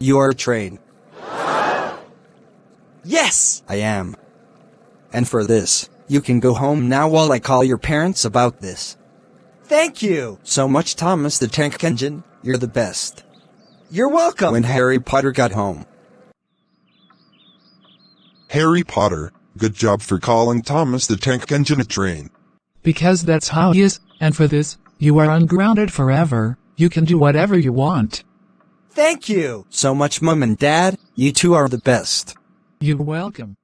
You are a train. Yes, I am. And for this, you can go home now while I call your parents about this. Thank you so much, Thomas the Tank Engine. You're the best. You're welcome. When Harry Potter got home. Harry Potter, good job for calling Thomas the Tank Engine a train. Because that's how he is, and for this, you are ungrounded forever. You can do whatever you want. Thank you so much, Mom and Dad. You two are the best. You're welcome.